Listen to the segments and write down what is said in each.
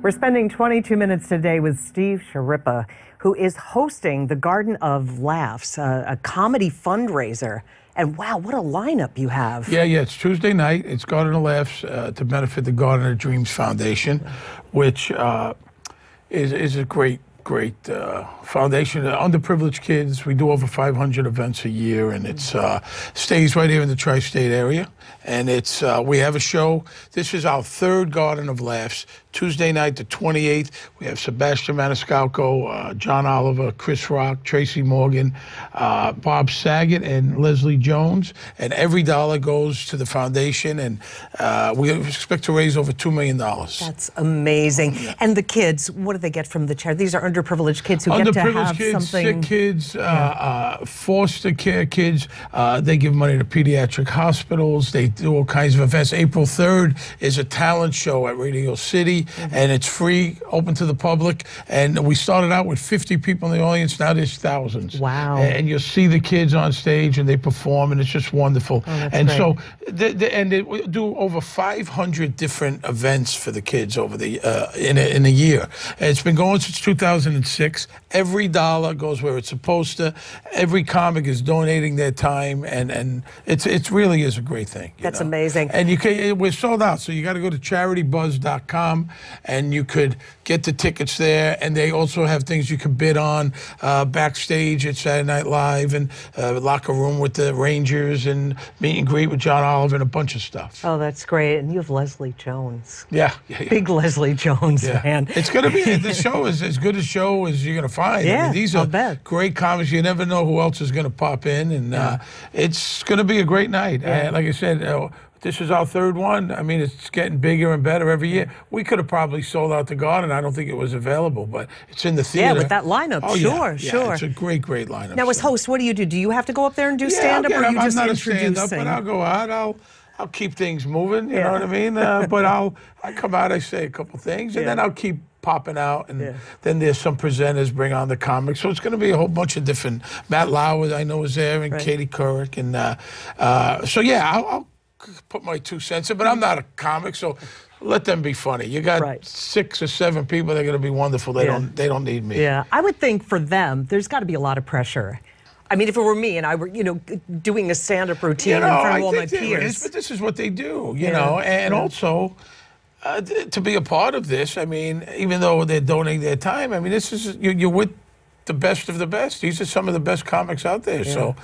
We're spending 22 minutes today with Steve Schirripa, who is hosting the Garden of Laughs, a comedy fundraiser. And wow, what a lineup you have. Yeah, it's Tuesday night. It's Garden of Laughs to benefit the Garden of Dreams Foundation, which is a great foundation. Underprivileged kids. We do over 500 events a year, and it's stays right here in the tri-state area. And it's we have a show. This is our third Garden of Laughs. Tuesday night, the 28th, we have Sebastian Maniscalco, John Oliver, Chris Rock, Tracy Morgan, Bob Saget, and Leslie Jones. And every dollar goes to the foundation, and we expect to raise over $2 million. That's amazing. Yeah. And the kids, what do they get from the charity? These are underprivileged kids who get to have kids, something. Sick kids, foster care kids. They give money to pediatric hospitals. They do all kinds of events. April 3rd is a talent show at Radio City. And it's free, open to the public. And we started out with 50 people in the audience. Now there's thousands. Wow. And you'll see the kids on stage and they perform, and it's just wonderful. Oh, that's and great. So, they do over 500 different events for the kids over the in a year. And it's been going since 2006. Every dollar goes where it's supposed to. Every comic is donating their time, and it really is a great thing. That's amazing. And we're sold out, so you got to go to CharityBuzz.com. And you could get the tickets there, and they also have things you can bid on backstage at Saturday Night Live, and locker room with the Rangers, and meet and greet with John Oliver, and a bunch of stuff. Oh, that's great. And you have Leslie Jones. Yeah. Big Leslie Jones, man. It's going to be, the show is as good a show as you're going to find. Yeah, I mean, these are great comics. You never know who else is going to pop in, and it's going to be a great night. And like I said, this is our third one. I mean, it's getting bigger and better every year. We could have probably sold out the Garden. I don't think it was available, but it's in the theater. Yeah, with that lineup, sure. It's a great lineup. Now, as host, what do? Do you have to go up there and do stand-up, or are you just I'm not introducing? A stand-up, but I'll go out. I'll keep things moving, you know what I mean? But I come out, I say a couple things, and then I'll keep popping out, and then there's some presenters bring on the comics. So it's going to be a whole bunch of different. Matt Lauer, I know, is there, and Katie Couric, and I'll put my 2 cents in, but I'm not a comic, so let them be funny. You got 6 or 7 people that are going to be wonderful. They don't need me. Yeah, I would think for them, there's got to be a lot of pressure. I mean, if it were me and I were, doing a stand-up routine in front of all my peers. But this is what they do, you know, and also to be a part of this. I mean, even though they're donating their time, I mean, this is you're with the best of the best. These are some of the best comics out there. So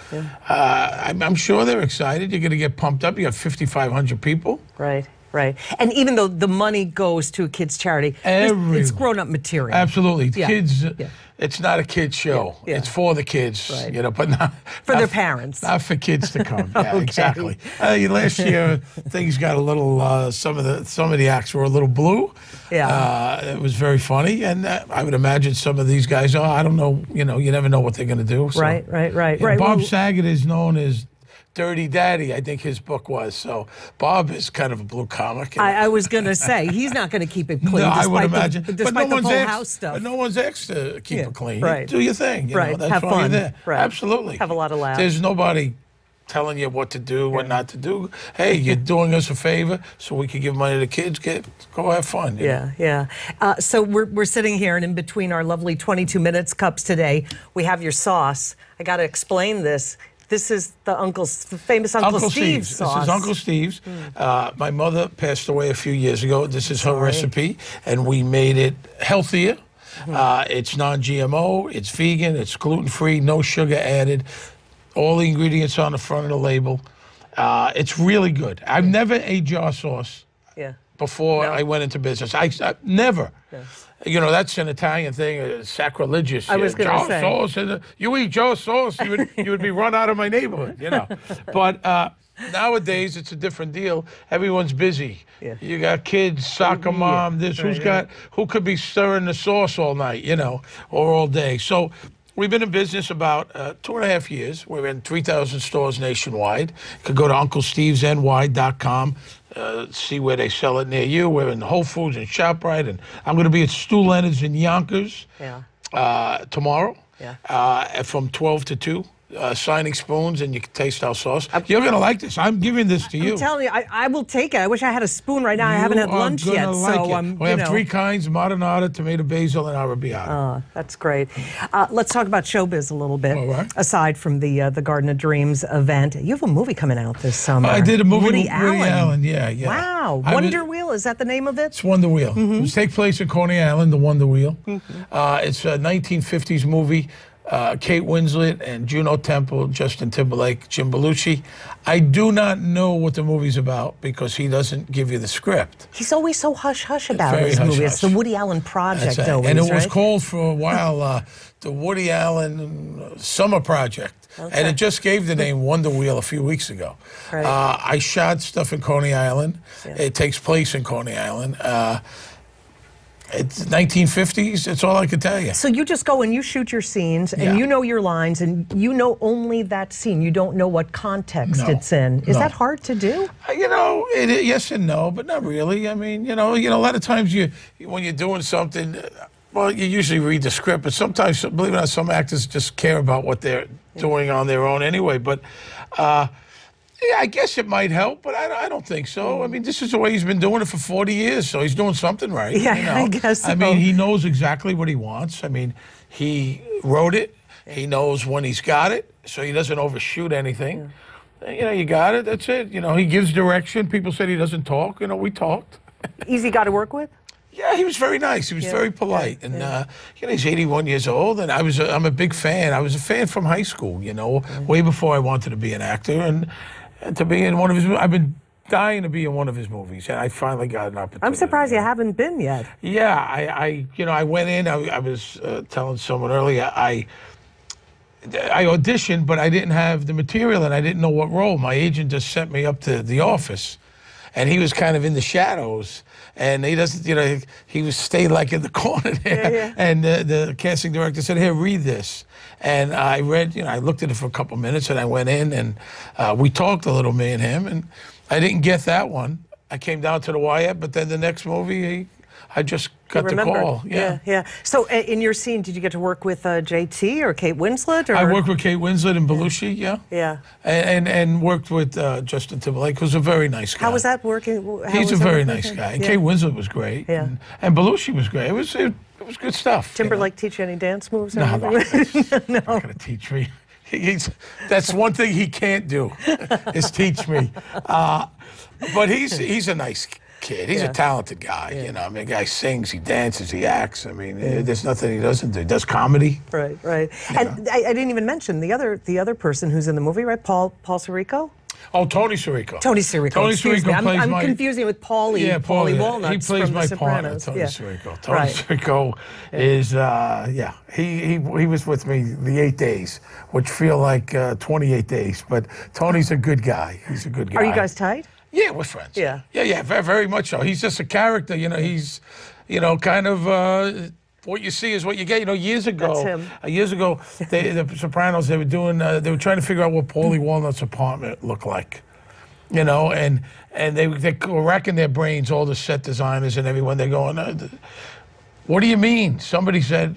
I'm sure they're excited. You're going to get pumped up. You have 5,500 people. Right. And even though the money goes to a kids' charity, it's grown-up material. Absolutely. Kids, it's not a kids' show. It's for the kids, but not for their parents. Not for kids to come. Yeah, exactly. Last year, things got a little, some of the acts were a little blue. Yeah. It was very funny, and I would imagine some of these guys, I don't know, you never know what they're going to do. So, Right. Bob Saget is known as Dirty Daddy, I think his book was. So Bob is kind of a blue comic. I was going to say, he's not going to keep it clean. No, I would imagine. Despite the Full House stuff. But no one's asked to keep it clean. Right. Do your thing. You know, that's have why fun. you're there. Right. Absolutely. Have a lot of laughs. There's nobody telling you what to do, what not to do. Hey, you're doing us a favor so we can give money to kids. Go have fun. So we're sitting here, and in between our lovely 22 minutes cups today, we have your sauce. I got to explain this. This is the famous Uncle Steve's sauce. This is Uncle Steve's. My mother passed away a few years ago. This is her recipe, and we made it healthier. It's non-GMO, it's vegan, it's gluten-free, no sugar added. All the ingredients on the front of the label. It's really good. I've never ate jar sauce before I went into business. I never. That's an Italian thing, sacrilegious. I was going to say. Sauce, you eat jar sauce, you would be run out of my neighborhood, But nowadays, it's a different deal. Everyone's busy. You got kids, soccer mom, who could be stirring the sauce all night, or all day. So we've been in business about 2.5 years. We're in 3,000 stores nationwide. You can go to UncleStevesNY.com. See where they sell it near you. We're in Whole Foods and ShopRite, and I'm going to be at Stu Leonard's in Yonkers tomorrow from 12 to 2. signing spoons, and you can taste our sauce. You're going to like this. I'm giving this to you. I'm telling you, I will take it. I wish I had a spoon right now. I haven't had lunch yet, so I'm. We have 3 kinds: marinara, tomato basil, and arrabbiata. That's great. Let's talk about showbiz a little bit. All right. Aside from the Garden of Dreams event, you have a movie coming out this summer. I did a movie Woody with Woody Allen. Yeah. Wow. Wonder Wheel, is that the name of it? It's Wonder Wheel. It takes place in Coney Island, the Wonder Wheel. It's a 1950s movie. Kate Winslet and Juno Temple, Justin Timberlake, Jim Belushi. I do not know what the movie's about because he doesn't give you the script. He's always so hush-hush about Very his movie. hush-hush. It's the Woody Allen project, That's right. always, And it was right? called for a while the Woody Allen Summer Project. Okay. And it just gave the name Wonder Wheel a few weeks ago. Right. I shot stuff in Coney Island. Yeah. It takes place in Coney Island. It's 1950s. That's all I can tell you. So you just go and you shoot your scenes, and you know your lines, and you know only that scene. You don't know what context it's in. Is that hard to do? You know, yes and no, but not really. I mean, you know, a lot of times when you're doing something, well, you usually read the script, but sometimes, believe it or not, some actors just care about what they're doing on their own anyway. But yeah, I guess it might help, but I don't think so. I mean, this is the way he's been doing it for 40 years, so he's doing something right. Yeah, you know? I guess so. I mean, he knows exactly what he wants. I mean, he wrote it. He knows when he's got it, so he doesn't overshoot anything. Yeah. You know, you got it, that's it. You know, he gives direction. People said he doesn't talk. You know, we talked. Easy guy to work with? Yeah, he was very nice. He was very polite, and you know, he's 81 years old, and I'm a big fan. I was a fan from high school. You know, way before I wanted to be an actor, and to be in one of his. I've been dying to be in one of his movies, and I finally got an opportunity. I'm surprised you haven't been yet. Yeah, I went in. I was telling someone earlier. I auditioned, but I didn't have the material, and I didn't know what role. My agent just sent me up to the office, and he was kind of in the shadows. And he doesn't, you know, he was stayed like in the corner there. Yeah. And the casting director said, "Here, read this." And I read, you know, I looked at it for a couple minutes, and I went in, and we talked a little, me and him, and I didn't get that one. I came down to the wire, but then the next movie, I just got the call. Yeah. So in your scene, did you get to work with JT or Kate Winslet? Or? I worked with Kate Winslet and Belushi, Yeah. And worked with Justin Timberlake, who's a very nice guy. How was that working? He's a very nice guy. And Kate Winslet was great. Yeah. And Belushi was great. It was good stuff. Timberlake teach you any dance moves? Or No, anything? he's not going to teach me. That's one thing he can't do, is teach me. But he's a nice kid. He's a talented guy. You know, I mean, the guy sings, he dances, he acts. I mean, there's nothing he doesn't do. He does comedy. Right. And I didn't even mention the other person who's in the movie, right? Paul Sirico? Oh, Tony Sirico. Tony Sirico. Tony Excuse me. Sirico plays I'm confusing with Paulie. Yeah, Paulie Walnuts. He plays from my the partner, Sopranos. Tony Sirico. Tony Right. Sirico is, he was with me the 8 days, which feel like 28 days. But Tony's a good guy. He's a good guy. Are you guys tight? Yeah, we're friends. Yeah. Yeah, very, very much so. He's just a character, you know. He's, you know, kind of what you see is what you get. You know, years ago, the Sopranos, they were trying to figure out what Paulie Walnut's apartment looked like. You know, and they were racking their brains, all the set designers and everyone. They're going, what do you mean? Somebody said,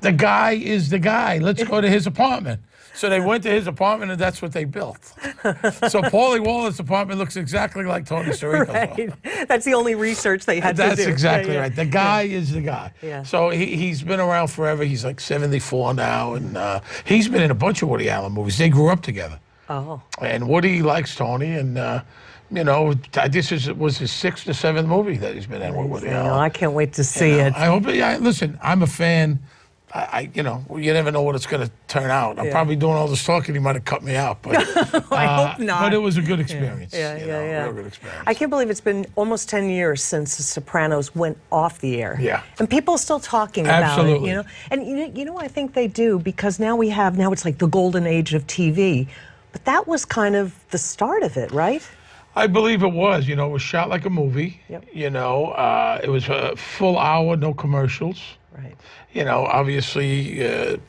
the guy is the guy. Let's go to his apartment. So they went to his apartment, and that's what they built. So Paulie Walnut's apartment looks exactly like Tony Sirico's apartment. That's the only research they had to do. That's exactly right. The guy is the guy. Yeah. So he's been around forever. He's like 74 now, and he's been in a bunch of Woody Allen movies. They grew up together. Oh. And Woody likes Tony, and you know, this was his 6th or 7th movie that he's been in with Woody Allen. I can't wait to see it. I hope. Listen, I'm a fan. You know, you never know what it's going to turn out. I'm probably doing all this talking. He might have cut me out, but I hope not. But it was a good experience. Yeah. Real good experience. I can't believe it's been almost 10 years since The Sopranos went off the air. Yeah. And people are still talking about it, you know. And you know, I think they do, because now it's like the golden age of TV. But that was kind of the start of it, right? I believe it was. You know, it was shot like a movie. Yep. You know, it was a full hour, no commercials. Right. You know, obviously,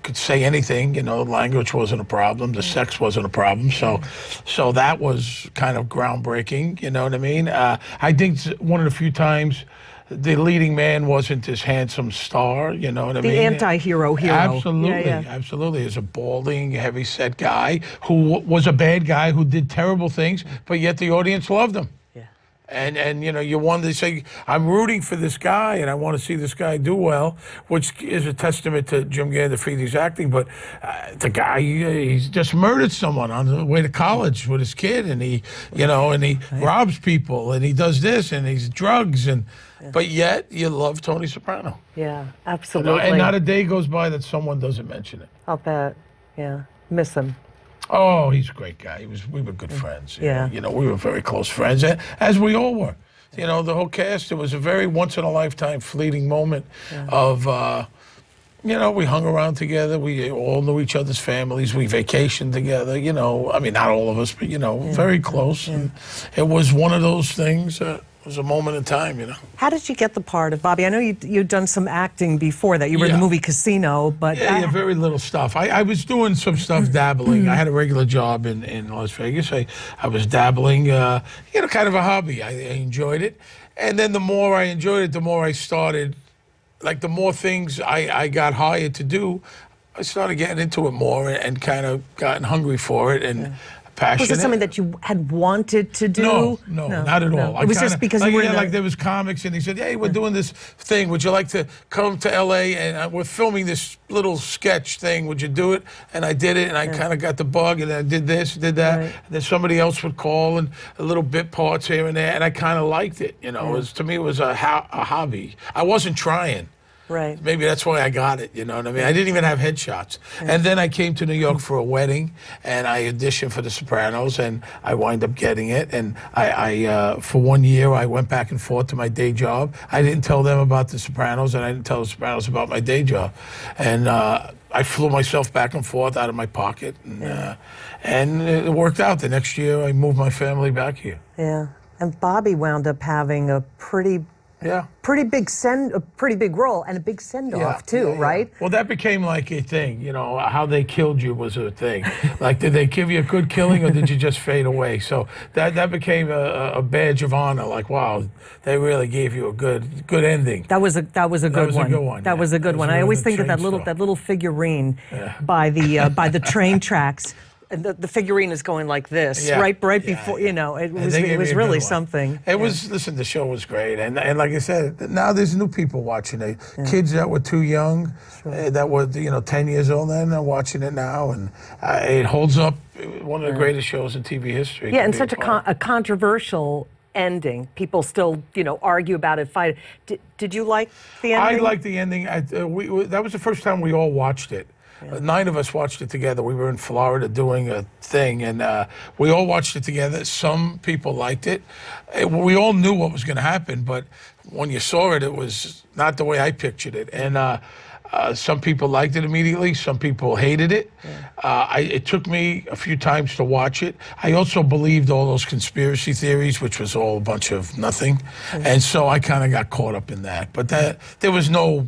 could say anything. You know, language wasn't a problem. The sex wasn't a problem. So that was kind of groundbreaking. You know what I mean? I think one of the few times the leading man wasn't this handsome star, you know what I mean? The anti-hero hero. Absolutely, absolutely. He's a balding, heavy-set guy who was a bad guy who did terrible things, but yet the audience loved him. Yeah. And you know, you want to say, I'm rooting for this guy, and I want to see this guy do well, which is a testament to Jim Gandolfini's acting. But the guy, he's just murdered someone on the way to college with his kid, and he, you know, and he robs people, and he does this, and he's drugs, and. But yet, you love Tony Soprano. Yeah, You absolutely. know, and not a day goes by that someone doesn't mention it. I'll bet. Yeah, miss him. Oh, he's a great guy. We were good friends. Yeah. You know, we were very close friends, as we all were. You know, the whole cast, it was a very once-in-a-lifetime fleeting moment of, you know, we hung around together. We all knew each other's families. We vacationed together, you know. I mean, not all of us, but, you know, very close. And it was one of those things. It was a moment in time, you know. How did you get the part of Bobby? I know you'd done some acting before that. You were in the movie Casino, but... Yeah, very little stuff. I was doing some stuff dabbling. I had a regular job in Las Vegas. I was dabbling, you know, kind of a hobby. I enjoyed it. And then the more I enjoyed it, the more I started, like the more things I got hired to do, I started getting into it more and kind of gotten hungry for it and passionate. Was it something that you had wanted to do? No, not at all. It was just because you were in like there was comics, and he said, "Hey, we're doing this thing. Would you like to come to L.A. and we're filming this little sketch thing? Would you do it?" And I did it, and I kind of got the bug, and I did this, did that. And then somebody else would call, and a little bit parts here and there, and I kind of liked it. You know, to me, it was a hobby. I wasn't trying. Right. Maybe that's why I got it, you know what I mean? I didn't even have headshots. And then I came to New York for a wedding, and I auditioned for The Sopranos, and I wound up getting it. And I for 1 year, I went back and forth to my day job. I didn't tell them about The Sopranos, and I didn't tell The Sopranos about my day job. And I flew myself back and forth out of my pocket, and it worked out. The next year, I moved my family back here. Yeah. And Bobby wound up having a pretty big role and a big send-off too, right? Well, that became like a thing, you know, how they killed you was a thing. Like, did they give you a good killing or did you just fade away? So that became a badge of honor. Like, wow, they really gave you a good ending. That was a good one. That was a good one. I always think of that little figurine by the train tracks. And the figurine is going like this, right before, you know, it was really something. It was, listen, the show was great. And like I said, now there's new people watching it. Kids that were too young, that were, you know, 10 years old then, are watching it now. And it holds up, one of the greatest shows in TV history. Yeah, and such a controversial ending. People still, you know, argue about it, fight. Did you like the ending? I liked the ending. That was the first time we all watched it. 9 of us watched it together. We were in Florida doing a thing, and we all watched it together. Some people liked it. We all knew what was going to happen, but when you saw it, it was not the way I pictured it. And some people liked it immediately. Some people hated it. It took me a few times to watch it. I also believed all those conspiracy theories, which was all a bunch of nothing. And so I kind of got caught up in that. But there was no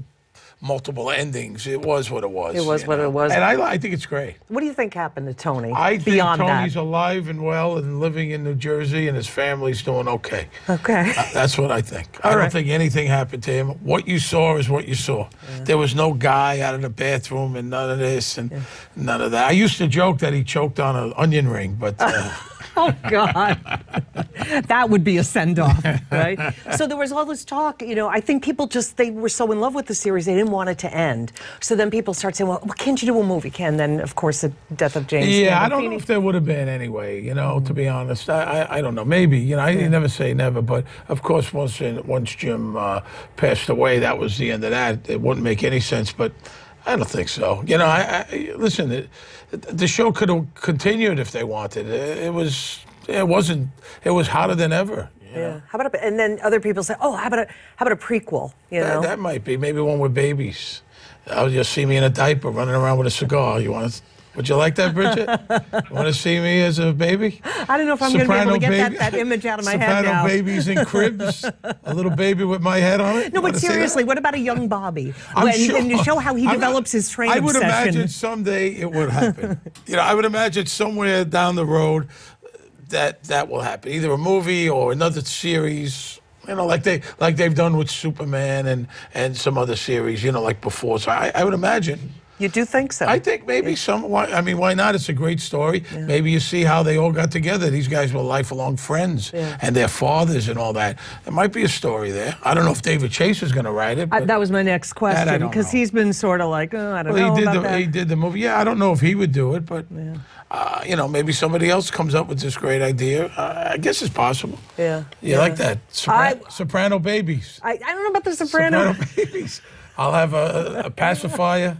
multiple endings. It was what it was. It was what it was. And I think it's great. What do you think happened to Tony? I think beyond Tony's that? alive and well and living in New Jersey, and his family's doing okay. Okay. That's what I think. I don't think anything happened to him. What you saw is what you saw. There was no guy out of the bathroom and none of this and none of that. I used to joke that he choked on an onion ring, but... Oh, God. That would be a send-off, right? So there was all this talk, you know, I think people they were so in love with the series, they didn't want it to end. So then people start saying, well, can't you do a movie? And then, of course, the death of James Yeah, Gandolfini. I don't know if there would have been anyway, you know, to be honest. I don't know. Maybe, you know, I never say never, but of course, once Jim passed away, that was the end of that. It wouldn't make any sense, but I don't think so. You know, listen, the show could have continued if they wanted. It was hotter than ever. You know? How about and then other people say, oh, how about a prequel? You know, that might be maybe one with babies. I'll just see me in a diaper running around with a cigar. Would you like that, Bridget? You want to see me as a baby? I don't know if I'm going to be able to get that image out of my head now. Soprano babies in cribs, a little baby with my head on it. No, but seriously, what about a young Bobby? I'm sure. And you show how he develops his train obsession. I would imagine someday it would happen. You know, I would imagine somewhere down the road that will happen. Either a movie or another series. You know, like they've done with Superman and some other series. You know, like before. So I would imagine. You do think so? I think maybe why not? It's a great story. Yeah. Maybe you see how they all got together. These guys were lifelong friends, and their fathers and all that. There might be a story there. I don't know if David Chase is going to write it. That was my next question, because he's been sort of like, oh, I don't know about that. He did the movie. Yeah, I don't know if he would do it, but you know, maybe somebody else comes up with this great idea. I guess it's possible. Yeah. You like that? Soprano babies. I don't know about the Soprano babies. I'll have a pacifier.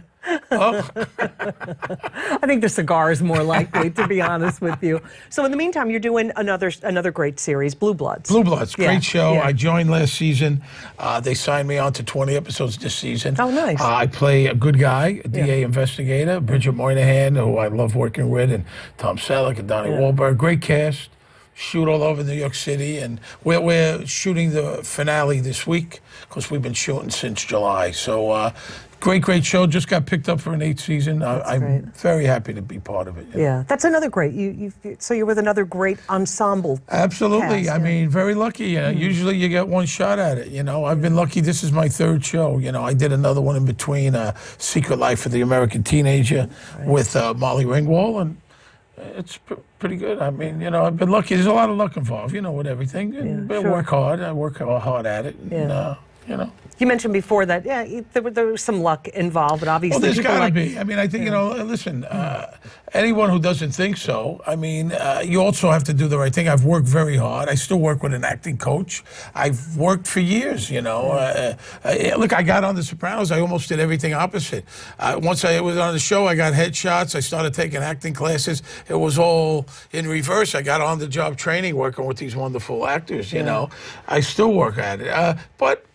Oh. I think the cigar is more likely, to be honest with you. So in the meantime, you're doing another great series, Blue Bloods. Blue Bloods, great show. I joined last season. They signed me on to 20 episodes this season. Oh, nice. I play a good guy, a DA investigator, Brigitte Moynihan, who I love working with, and Tom Selleck and Donnie Wahlberg. Great cast. Shoot all over New York City, and we're shooting the finale this week because we've been shooting since July. So great show. Just got picked up for an 8th season. I'm very happy to be part of it. Yeah, that's another great. So you're with another great ensemble. Absolutely. Cast, I mean, very lucky. Usually you get one shot at it. You know, I've been lucky. This is my 3rd show. You know, I did another one in between, Secret Life of the American Teenager, with Molly Ringwald, and it's pretty good. I mean, you know, I've been lucky. There's a lot of luck involved, you know, with everything. And work hard. I work hard at it. And, you know. You mentioned before that, there was some luck involved, but obviously. Well, there's got to be. I mean, I think, you know, listen, anyone who doesn't think so, I mean, you also have to do the right thing. I've worked very hard. I still work with an acting coach. I've worked for years, you know. Look, I got on The Sopranos. I almost did everything opposite. Once I was on the show, I got headshots. I started taking acting classes. It was all in reverse. I got on the job training, working with these wonderful actors, you know. I still work at it. But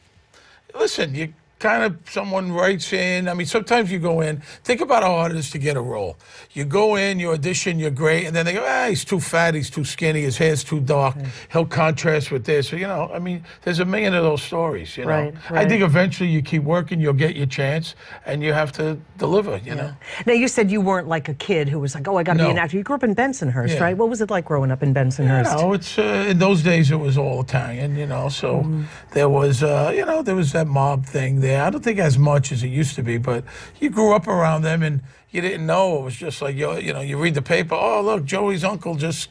listen, you kind of, someone writes in. I mean, sometimes you go in, think about how hard it is to get a role. You go in, you audition, you're great, and then they go, he's too fat, he's too skinny, his hair's too dark, he'll contrast with this. So, you know, I mean, there's a million of those stories, you know. Right. I think eventually you keep working, you'll get your chance, and you have to deliver, you know. Now, you said you weren't like a kid who was like, oh, I got to be an actor. You grew up in Bensonhurst, right? What was it like growing up in Bensonhurst? You know, it's, in those days, it was all Italian, you know, so there was, you know, there was that mob thing there. I don't think as much as it used to be, but you grew up around them and you didn't know. It was just like, you know, you read the paper, oh, look, Joey's uncle just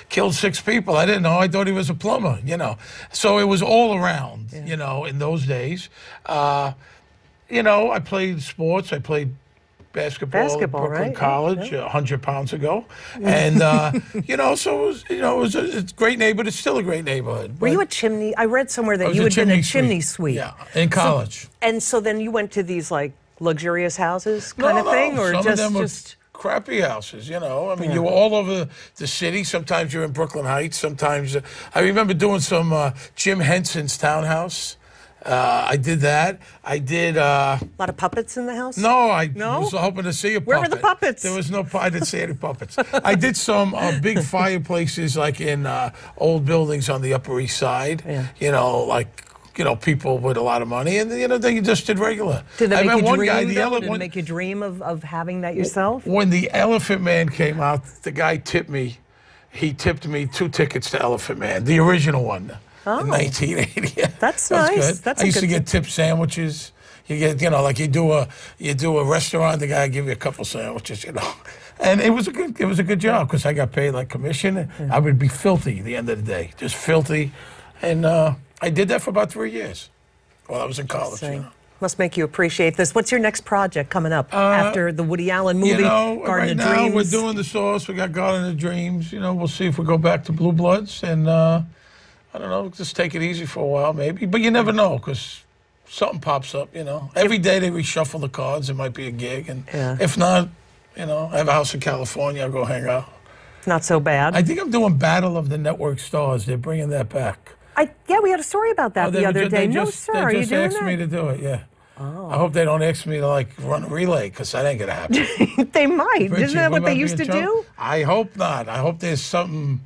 killed 6 people. I didn't know. I thought he was a plumber, you know. So it was all around, you know, in those days. You know, I played sports. I played basketball at Brooklyn College 100 pounds ago. And, you know, so it was, you know, it's a great neighborhood. It's still a great neighborhood. Were you a chimney? I read somewhere that you had been a chimney sweep. Yeah, in college. So then you went to these, like, luxurious houses kind of thing? Or some of them were crappy houses, you know. I mean, you were all over the city. Sometimes you're in Brooklyn Heights. Sometimes, I remember doing some Jim Henson's townhouse. I did that. I did. A lot of puppets in the house? No, I was hoping to see a puppet. Where were the puppets? There was no. I didn't see any puppets. I did some big fireplaces, like in old buildings on the Upper East Side. You know, like, you know, people with a lot of money, and you know, they just did regular. Did they make you dream? Did it make you dream of having that yourself? When the Elephant Man came out, the guy tipped me. He tipped me 2 tickets to Elephant Man, the original one. In 1980. That's nice. Good. I used to get tip sandwiches. You get, you know, like you do a restaurant, the guy give you a couple sandwiches, you know. And it was a good job because I got paid like commission. I would be filthy at the end of the day, just filthy. And I did that for about 3 years while I was in college. You know. Must make you appreciate this. What's your next project coming up after the Woody Allen movie, you know, Garden of Dreams? Right now we're doing The Sauce. We got Garden of Dreams. You know, we'll see if we go back to Blue Bloods and. I don't know, just take it easy for a while, maybe. But you never know, because something pops up, you know. Every day they reshuffle the cards. It might be a gig. And if not, you know, I have a house in California. I'll go hang out. Not so bad. I think I'm doing Battle of the Network Stars. They're bringing that back. Yeah, we had a story about that the other day. No, sir, are you doing that? They just asked me to do it, yeah. Oh. I hope they don't ask me to, like, run a relay, because that ain't going to happen. They might. Richie, isn't that what they used to do? I hope not. I hope there's something...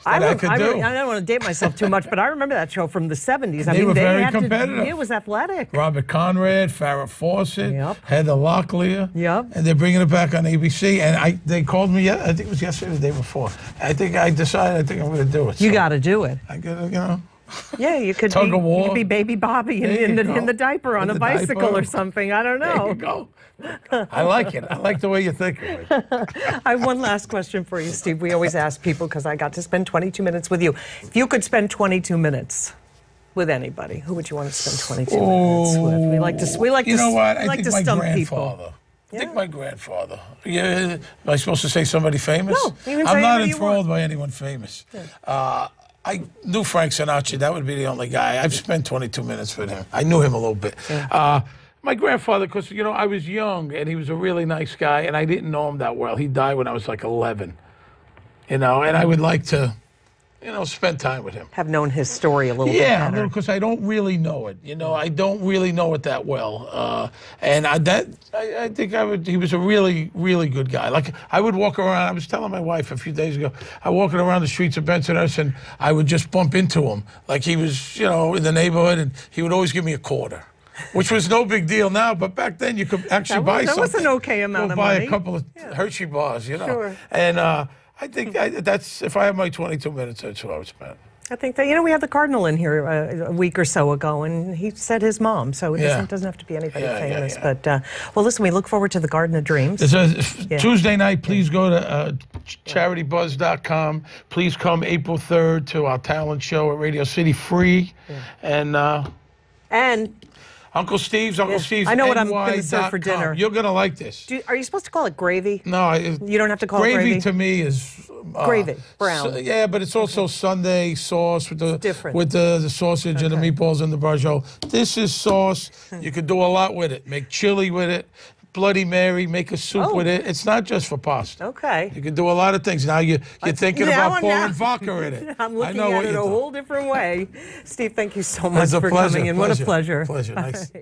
I don't want to date myself too much, but I remember that show from the 70s. They were very competitive. It was athletic. Robert Conrad, Farrah Fawcett, Heather Locklear. And they're bringing it back on ABC. And they called me, I think it was yesterday or the day before. I think I decided I'm going to do it. You got to do it. I got to, you know. Yeah, you could Tug be, of war. you could be Baby Bobby in the diaper on In a the bicycle diaper. or something. I don't There know. you go. I like it. I like the way you think of it. I have one last question for you, Steve. We always ask people, because I got to spend 22 minutes with you. If you could spend 22 minutes with anybody, who would you want to spend 22 minutes with? We like to You know what? I like think to my stump grandfather. people. I think my grandfather. Yeah. Am I supposed to say somebody famous? No, you can I'm say not whatever you enthralled want. by anyone famous. I knew Frank Sinatra. That would be the only guy. I've spent 22 minutes with him. I knew him a little bit. My grandfather, because, you know, I was young, and he was a really nice guy, and I didn't know him that well. He died when I was like 11, you know, and I would like to, you know, spend time with him. Have known his story a little bit Yeah, better. because I don't really know it. You know, I don't really know it that well. And I think he was a really, really good guy. Like, I would walk around, I was telling my wife a few days ago, I walking around the streets of Bensonhurst, and I would just bump into him. Like, he was, you know, in the neighborhood, and he would always give me a quarter. Which was no big deal now, but back then you could actually buy something. That was an okay amount of buy money. a couple of Hershey bars, you know. Sure. And I think that's, if I have my 22 minutes, that's what I would spend. I think that, you know, we had the Cardinal in here a week or so ago, and he said his mom, so it doesn't have to be anybody famous. But, well, listen, we look forward to the Garden of Dreams. Tuesday night, please go to CharityBuzz.com. Please come April 3rd to our talent show at Radio City, free. And Uncle Steve's, I know what I'm going to serve for dinner. You're going to like this. Are you supposed to call it gravy? No. You don't have to call it gravy? Gravy to me is... gravy, brown. Yeah, but it's also Sunday sauce with the sausage and the meatballs and the braciole. This is sauce. You could do a lot with it. Make chili with it. Bloody Mary, make a soup with it. It's not just for pasta. Okay. You can do a lot of things. Now you're thinking about pouring vodka in it. I'm looking at it a whole different way. Steve, thank you so much for pleasure, coming in. What a pleasure. Pleasure. Nice.